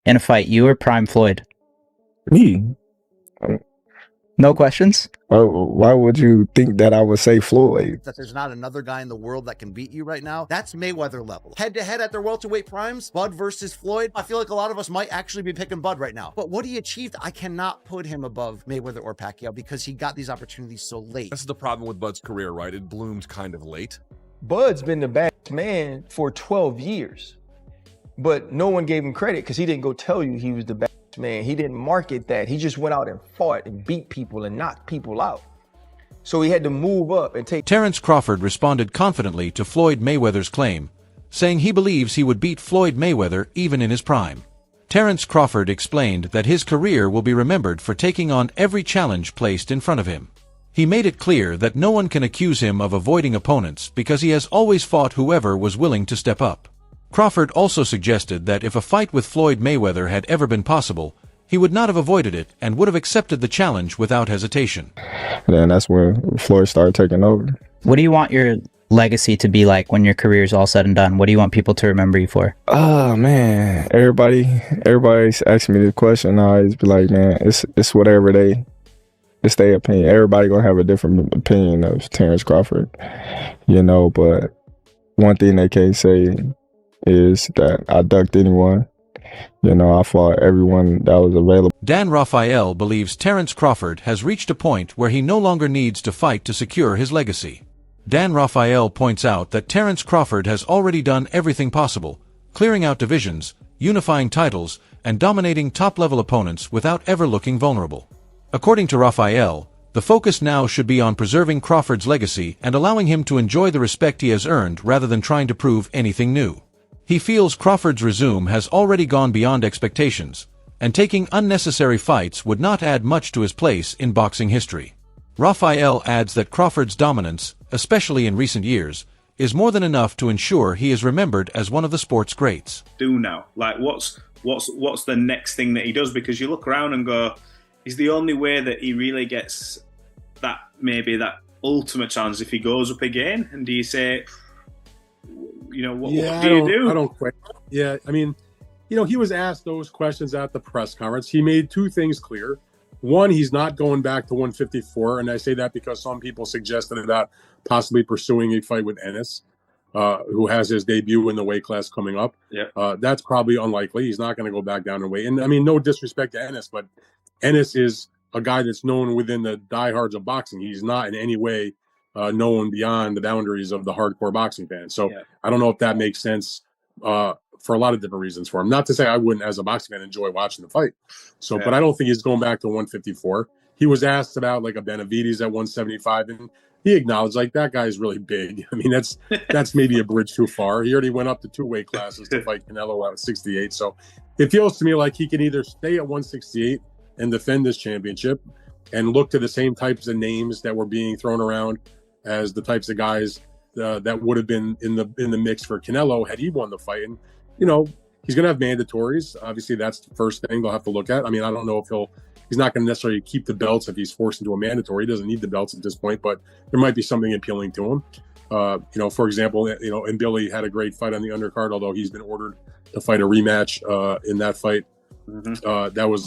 in a fight, you or Prime Floyd? Me? No questions? Why would you think that I would say Floyd? That there's not another guy in the world that can beat you right now. That's Mayweather level. Head to head at their welterweight primes, Bud versus Floyd. I feel like a lot of us might actually be picking Bud right now. But what he achieved, I cannot put him above Mayweather or Pacquiao because he got these opportunities so late. This is the problem with Bud's career, right? It bloomed kind of late. Bud's been the best man for 12 years, but no one gave him credit because he didn't go tell you he was the best man. He didn't market that. He just went out and fought and beat people and knocked people out. So he had to move up and take. Terence Crawford responded confidently to Floyd Mayweather's claim, saying he believes he would beat Floyd Mayweather even in his prime. Terence Crawford explained that his career will be remembered for taking on every challenge placed in front of him. He made it clear that no one can accuse him of avoiding opponents because he has always fought whoever was willing to step up. Crawford also suggested that if a fight with Floyd Mayweather had ever been possible, he would not have avoided it and would have accepted the challenge without hesitation. Then that's when Floyd started taking over. What do you want your legacy to be like when your career is all said and done? What do you want people to remember you for? Oh man, everybody's asking me the question. I always be like, man, it's whatever it's their opinion. Everybody gonna have a different opinion of Terence Crawford, but one thing they can't say is that I ducked anyone. I fought everyone that was available. Dan Rafael believes Terence Crawford has reached a point where he no longer needs to fight to secure his legacy. Dan Rafael points out that Terence Crawford has already done everything possible, clearing out divisions, unifying titles, and dominating top-level opponents without ever looking vulnerable. According to Rafael, the focus now should be on preserving Crawford's legacy and allowing him to enjoy the respect he has earned rather than trying to prove anything new. He feels Crawford's resume has already gone beyond expectations, and taking unnecessary fights would not add much to his place in boxing history. Rafael adds that Crawford's dominance, especially in recent years, is more than enough to ensure he is remembered as one of the sport's greats. Do now, like what's the next thing that he does? Because you look around and go, he's the only way that he really gets that ultimate chance if he goes up again. And do you say, what do you do? I don't quite. Yeah, I mean, he was asked those questions at the press conference. He made two things clear. One, he's not going back to 154, and I say that because some people suggested about possibly pursuing a fight with Ennis, who has his debut in the weight class coming up. Yeah. That's probably unlikely. He's not going to go back down in weight. And I mean, no disrespect to Ennis, but Ennis is a guy that's known within the diehards of boxing. He's not in any way known beyond the boundaries of the hardcore boxing fan. So yeah. I don't know if that makes sense for a lot of different reasons for him. Not to say I wouldn't, as a boxing fan, enjoy watching the fight. So, yeah. But I don't think he's going back to 154. He was asked about like a Benavides at 175, and he acknowledged like that guy's really big. I mean, that's maybe a bridge too far. He already went up to 2 weight classes to fight Canelo at 68. So it feels to me like he can either stay at 168 and defend this championship and look to the same types of names that were being thrown around as the types of guys that would have been in the mix for Canelo had he won the fight. And, he's going to have mandatories. Obviously, that's the first thing they'll have to look at. I mean, I don't know if he's not going to necessarily keep the belts if he's forced into a mandatory. He doesn't need the belts at this point, but there might be something appealing to him. For example, and Billy had a great fight on the undercard, although he's been ordered to fight a rematch in that fight. Mm-hmm. That was,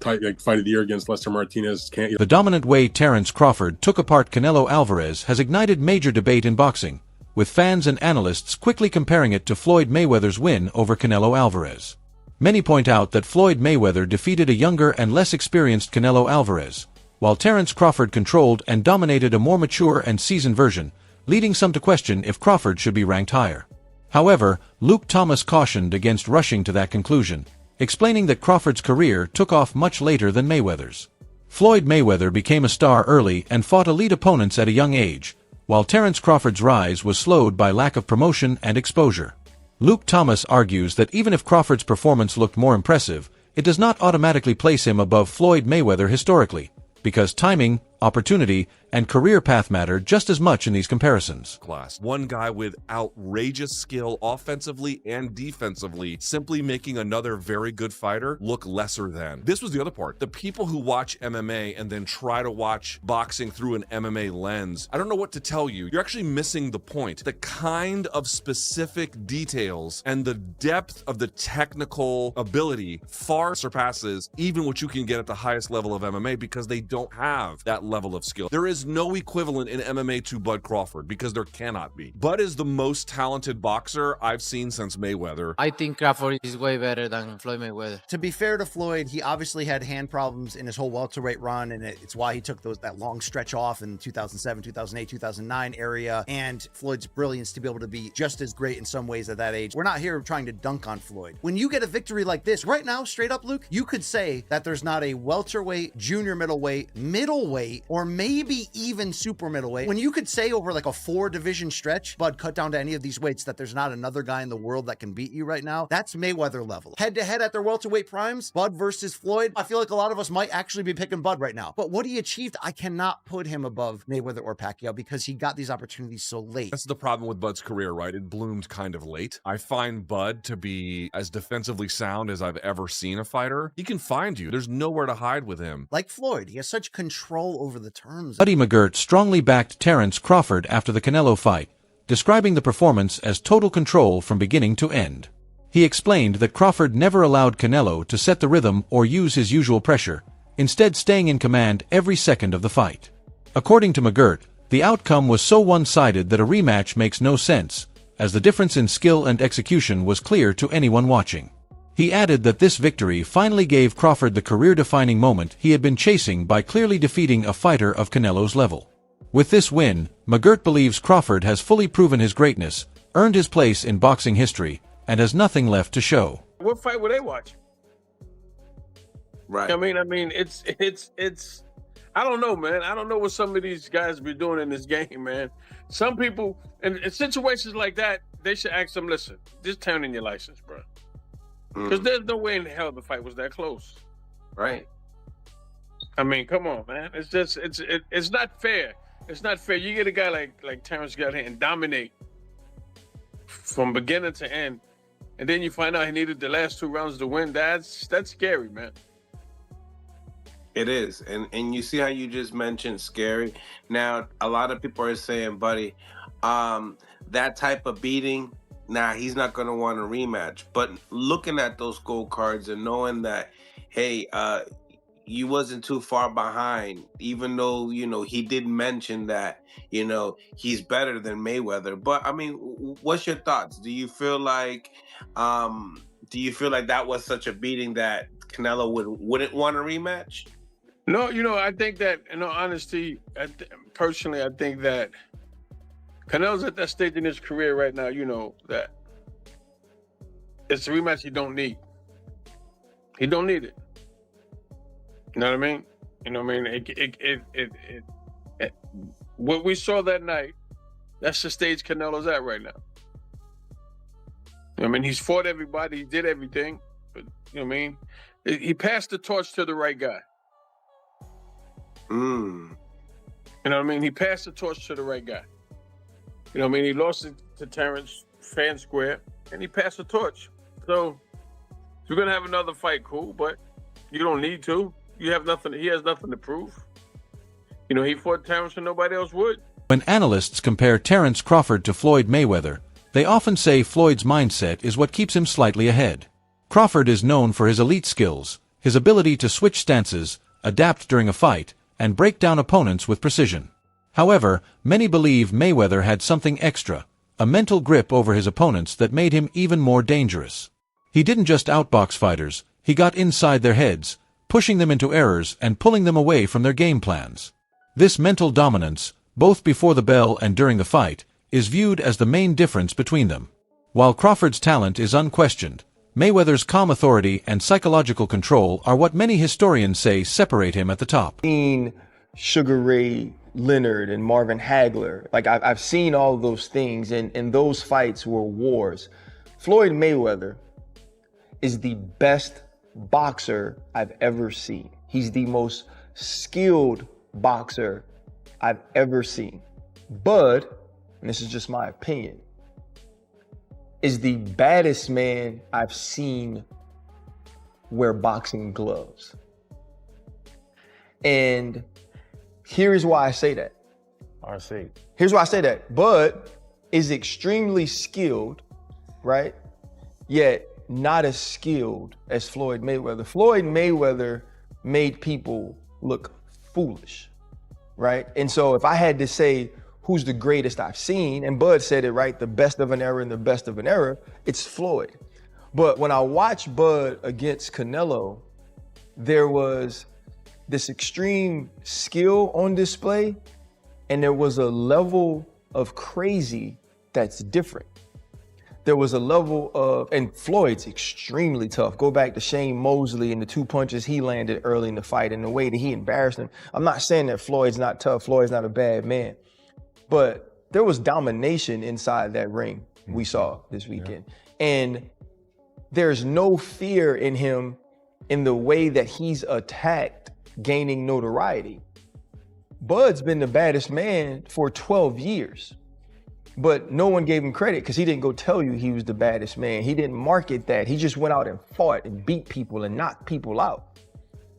fight of the year against Lester Martinez. The dominant way Terence Crawford took apart Canelo Alvarez has ignited major debate in boxing, with fans and analysts quickly comparing it to Floyd Mayweather's win over Canelo Alvarez. Many point out that Floyd Mayweather defeated a younger and less experienced Canelo Alvarez, while Terence Crawford controlled and dominated a more mature and seasoned version, leading some to question if Crawford should be ranked higher. However, Luke Thomas cautioned against rushing to that conclusion, explaining that Crawford's career took off much later than Mayweather's. Floyd Mayweather became a star early and fought elite opponents at a young age, while Terence Crawford's rise was slowed by lack of promotion and exposure. Luke Thomas argues that even if Crawford's performance looked more impressive, it does not automatically place him above Floyd Mayweather historically, because timing, opportunity, and career path matter just as much in these comparisons. Class. One guy with outrageous skill offensively and defensively, simply making another very good fighter look lesser than. This was the other part. The people who watch MMA and then try to watch boxing through an MMA lens, I don't know what to tell you. You're actually missing the point. The kind of specific details and the depth of the technical ability far surpasses even what you can get at the highest level of MMA, because they don't have that level of skill. There is no equivalent in MMA to Bud Crawford, because there cannot be. Bud is the most talented boxer I've seen since Mayweather. I think Crawford is way better than Floyd Mayweather. To be fair to Floyd, he obviously had hand problems in his whole welterweight run, and it's why he took that long stretch off in 2007, 2008, 2009 area, and Floyd's brilliance to be able to be just as great in some ways at that age. We're not here trying to dunk on Floyd. When you get a victory like this, right now, straight up, Luke, you could say that there's not a welterweight, junior middleweight, or maybe even super middleweight. When you could say over like a 4-division stretch, Bud, cut down to any of these weights, that there's not another guy in the world that can beat you right now, that's Mayweather level. Head to head at their welterweight primes, Bud versus Floyd, I feel like a lot of us might actually be picking Bud right now. But what he achieved, I cannot put him above Mayweather or Pacquiao, because he got these opportunities so late. That's the problem with Bud's career, right? It bloomed kind of late. I find Bud to be as defensively sound as I've ever seen a fighter. He can find you. There's nowhere to hide with him. Like Floyd, he has such control over the terms. Buddy McGirt strongly backed Terence Crawford after the Canelo fight, describing the performance as total control from beginning to end. He explained that Crawford never allowed Canelo to set the rhythm or use his usual pressure, instead staying in command every second of the fight. According to McGirt, the outcome was so one-sided that a rematch makes no sense, as the difference in skill and execution was clear to anyone watching. He added that this victory finally gave Crawford the career-defining moment he had been chasing by clearly defeating a fighter of Canelo's level. With this win, McGirt believes Crawford has fully proven his greatness, earned his place in boxing history, and has nothing left to show. What fight would they watch? Right. I mean, it's. I don't know, man. I don't know what some of these guys be doing in this game, man. Some people, in situations like that, they should ask them, listen, just turn in your license, bro. Because there's no way in hell the fight was that close. Right. I mean, come on, man. It's just, it's not fair. It's not fair. You get a guy like Terence got here and dominate from beginning to end, and then you find out he needed the last 2 rounds to win. That's scary, man. It is. And you see how you just mentioned scary. Now, a lot of people are saying, buddy, that type of beating, nah, he's not going to want a rematch. But looking at those scorecards and knowing that, hey, you wasn't too far behind, even though, you know, he did mention that, you know, he's better than Mayweather. But, I mean, what's your thoughts? Do you feel like that was such a beating that Canelo wouldn't want a rematch? No, you know, I think that, in all honesty, personally, I think that Canelo's at that stage in his career right now, you know, that it's a rematch he don't need. He don't need it. You know what I mean? You know what I mean? What we saw that night, that's the stage Canelo's at right now. I mean, he's fought everybody, he did everything, but you know what I mean? He passed the torch to the right guy. You know what I mean? He passed the torch to the right guy. You know what I mean? He lost it to Terence fair and square, and he passed the torch. So if you're gonna have another fight, cool, but you don't need to. You have nothing. He has nothing to prove. You know, he fought Terence and nobody else would. When analysts compare Terence Crawford to Floyd Mayweather, they often say Floyd's mindset is what keeps him slightly ahead. Crawford is known for his elite skills, his ability to switch stances, adapt during a fight, and break down opponents with precision. However, many believe Mayweather had something extra, a mental grip over his opponents that made him even more dangerous. He didn't just outbox fighters, he got inside their heads, pushing them into errors and pulling them away from their game plans. This mental dominance, both before the bell and during the fight, is viewed as the main difference between them. While Crawford's talent is unquestioned, Mayweather's calm authority and psychological control are what many historians say separate him at the top. Seen Sugar Ray Leonard and Marvin Hagler. Like I've seen all of those things, and those fights were wars. Floyd Mayweather is the best boxer I've ever seen. He's the most skilled boxer I've ever seen. Bud, and this is just my opinion, is the baddest man I've seen wear boxing gloves. And here's why I say that. RC. Here's why I say that. Bud is extremely skilled, right? Yet not as skilled as Floyd Mayweather. Floyd Mayweather made people look foolish, right? And so if I had to say who's the greatest I've seen, and Bud said it, right? The best of an era and the best of an era, it's Floyd. But when I watched Bud against Canelo, there was this extreme skill on display, and there was a level of crazy that's different. There was a level of, and Floyd's extremely tough. Go back to Shane Mosley and the 2 punches he landed early in the fight and the way that he embarrassed him. I'm not saying that Floyd's not tough, Floyd's not a bad man, but there was domination inside that ring we saw this weekend. And there's no fear in him in the way that he's attacked, gaining notoriety. Bud's been the baddest man for 12 years, but no one gave him credit because he didn't go tell you he was the baddest man. He didn't market that. He just went out and fought and beat people and knocked people out.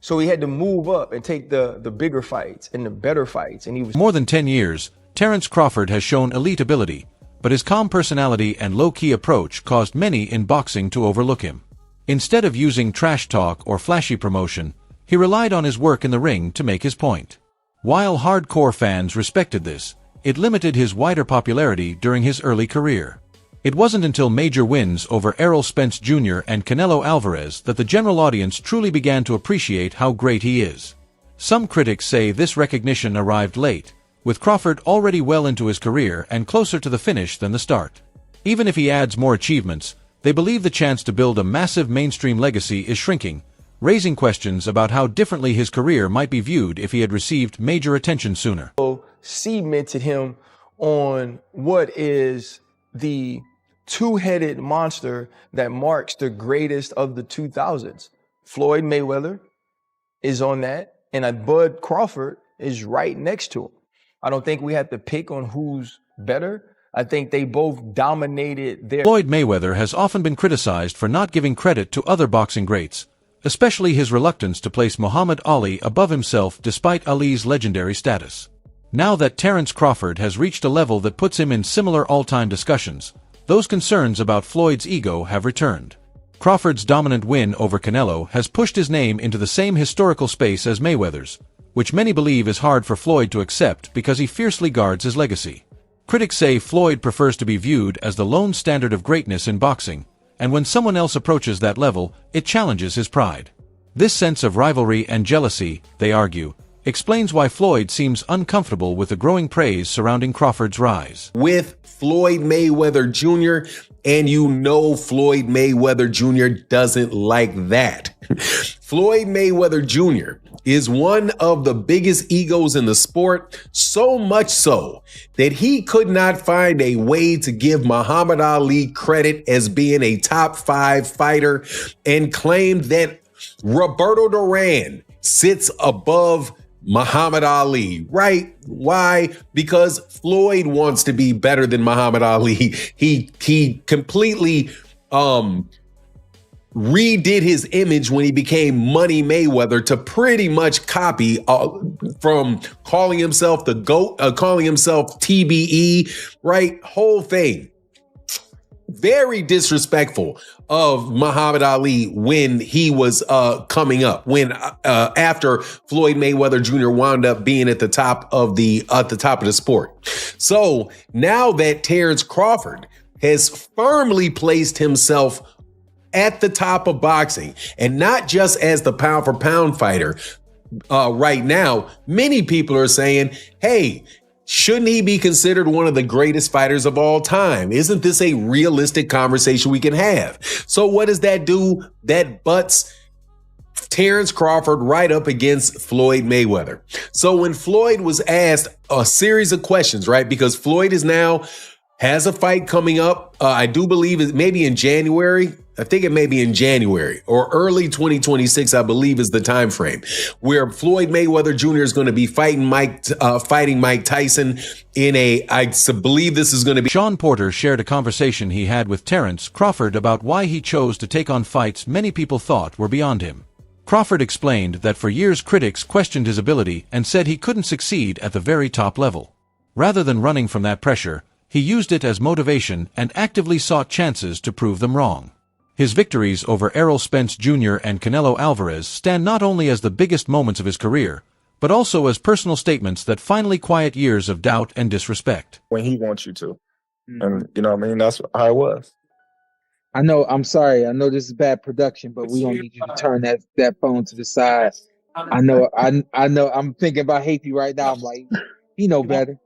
So he had to move up and take the bigger fights and the better fights. And he was more than 10 years, Terence Crawford has shown elite ability, but his calm personality and low-key approach caused many in boxing to overlook him. Instead of using trash talk or flashy promotion, he relied on his work in the ring to make his point. While hardcore fans respected this, it limited his wider popularity during his early career. It wasn't until major wins over Errol Spence Jr. and Canelo Alvarez that the general audience truly began to appreciate how great he is. Some critics say this recognition arrived late, with Crawford already well into his career and closer to the finish than the start. Even if he adds more achievements, they believe the chance to build a massive mainstream legacy is shrinking, raising questions about how differently his career might be viewed if he had received major attention sooner. Cemented him on what is the two-headed monster that marks the greatest of the 2000s. Floyd Mayweather is on that, and Bud Crawford is right next to him. I don't think we have to pick on who's better. I think they both dominated their... Floyd Mayweather has often been criticized for not giving credit to other boxing greats, especially his reluctance to place Muhammad Ali above himself despite Ali's legendary status. Now that Terence Crawford has reached a level that puts him in similar all-time discussions, those concerns about Floyd's ego have returned. Crawford's dominant win over Canelo has pushed his name into the same historical space as Mayweather's, which many believe is hard for Floyd to accept because he fiercely guards his legacy. Critics say Floyd prefers to be viewed as the lone standard of greatness in boxing, and when someone else approaches that level, it challenges his pride. This sense of rivalry and jealousy, they argue, explains why Floyd seems uncomfortable with the growing praise surrounding Crawford's rise. With Floyd Mayweather Jr., and you know Floyd Mayweather Jr. doesn't like that. Floyd Mayweather Jr. is one of the biggest egos in the sport, so much so that he could not find a way to give Muhammad Ali credit as being a top 5 fighter and claimed that Roberto Duran sits above Muhammad Ali, right? Why? Because Floyd wants to be better than Muhammad Ali. He completely redid his image when he became Money Mayweather to pretty much copy from calling himself the GOAT, calling himself TBE, right? Whole thing. Very disrespectful of Muhammad Ali when he was coming up, when after Floyd Mayweather Jr. wound up being at the top of the sport. So now that Terence Crawford has firmly placed himself at the top of boxing, and not just as the pound for pound fighter right now, many people are saying, hey, shouldn't he be considered one of the greatest fighters of all time? Isn't this a realistic conversation we can have? So what does that do? That butts Terence Crawford right up against Floyd Mayweather. So when Floyd was asked a series of questions, right? Because Floyd is now has a fight coming up. I do believe it maybe in January. I think it may be in January or early 2026, I believe is the time frame, where Floyd Mayweather Jr. is going to be fighting Mike Tyson I believe this is going to be. Sean Porter shared a conversation he had with Terence Crawford about why he chose to take on fights many people thought were beyond him. Crawford explained that for years critics questioned his ability and said he couldn't succeed at the very top level. Rather than running from that pressure, he used it as motivation and actively sought chances to prove them wrong. His victories over Errol Spence Jr. and Canelo Alvarez stand not only as the biggest moments of his career, but also as personal statements that finally quiet years of doubt and disrespect. When he wants you to. And, you know what I mean? That's how it was. I know, I'm sorry. I know this is bad production, but we don't need you to turn that phone to the side. I know, I'm thinking about Haiti right now. I'm like, he know better.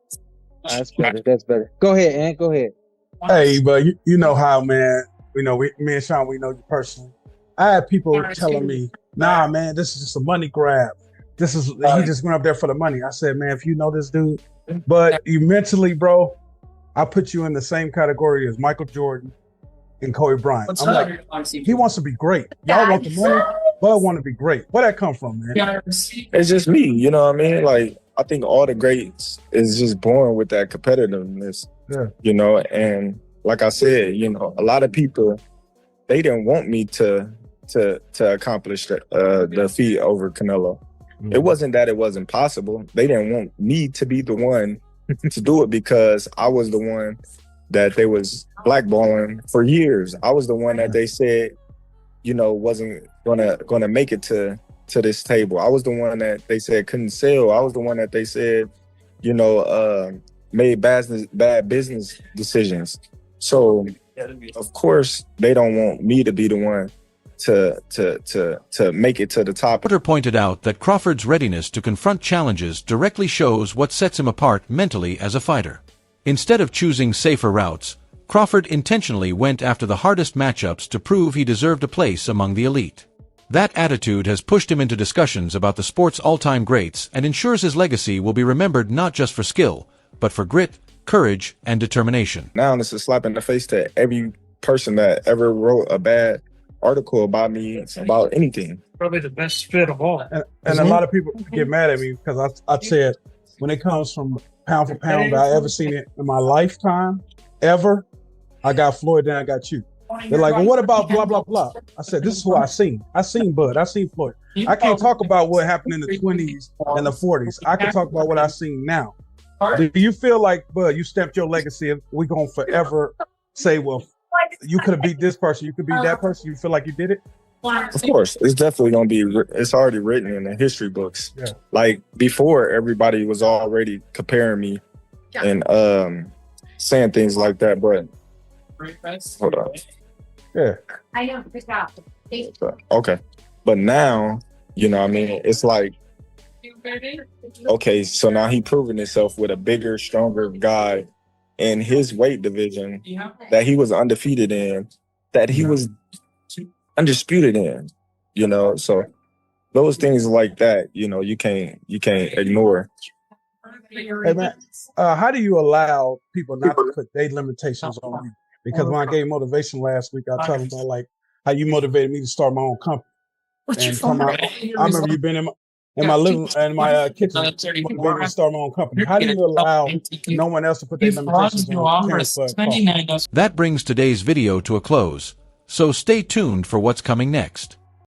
That's better. That's better. Go ahead, Ant. Go ahead. Hey, but you know how, man. You know, me and Sean, we know you personally. I had people telling me, nah, man, this is just a money grab. He just went up there for the money. I said, man, if you know this dude, but you mentally, bro, I put you in the same category as Michael Jordan and Kobe Bryant. I'm like, he wants to be great. Y'all want the money, but want to be great. Where that come from, man? It's just me, you know what I mean? Like, I think all the greats is just born with that competitiveness, you know, and like I said, you know, a lot of people, they didn't want me to accomplish the feat over Canelo. Mm-hmm. It wasn't that it wasn't possible. They didn't want me to be the one to do it because I was the one that they was blackballing for years. I was the one that they said, you know, wasn't gonna make it to this table. I was the one that they said couldn't sell. I was the one that they said, you know, made bad business decisions. So, of course, they don't want me to be the one to make it to the top. Porter pointed out that Crawford's readiness to confront challenges directly shows what sets him apart mentally as a fighter. Instead of choosing safer routes, Crawford intentionally went after the hardest matchups to prove he deserved a place among the elite. That attitude has pushed him into discussions about the sport's all-time greats and ensures his legacy will be remembered not just for skill, but for grit, courage, and determination. Now it's a slap in the face to every person that ever wrote a bad article about me, about anything. Probably the best fit of all. And a lot of people get mad at me because I said, when it comes from pound for pound that I ever seen it in my lifetime, ever, I got Floyd, then I got you. They're like, well, what about blah, blah, blah? I said, this is what I seen. I seen Bud. I seen Floyd. I can't talk about what happened in the 20s and the 40s. I can talk about what I seen now. Do you feel like, Bud, you stamped your legacy and we're going to forever say, well, you could have beat this person, you could beat that person? You feel like you did it? Of course. It's definitely going to be, it's already written in the history books. Yeah. Like, before, everybody was already comparing me and saying things like that, but hold on. Yeah. I know. Good job. Okay. But now, you know what I mean? It's like, okay, so now he proving himself with a bigger, stronger guy in his weight division that he was undefeated in, that he was undisputed in, you know? So those things like that, you know, you can't ignore. Hey, man, how do you allow people not to put their limitations on you? Because when I gave motivation last week, I told them about like how you motivated me to start my own company. And I remember you been in my living in my kitchen, motivated me to start my own company. How do you allow no one else to put their limitations on Terence? That brings today's video to a close, so stay tuned for what's coming next.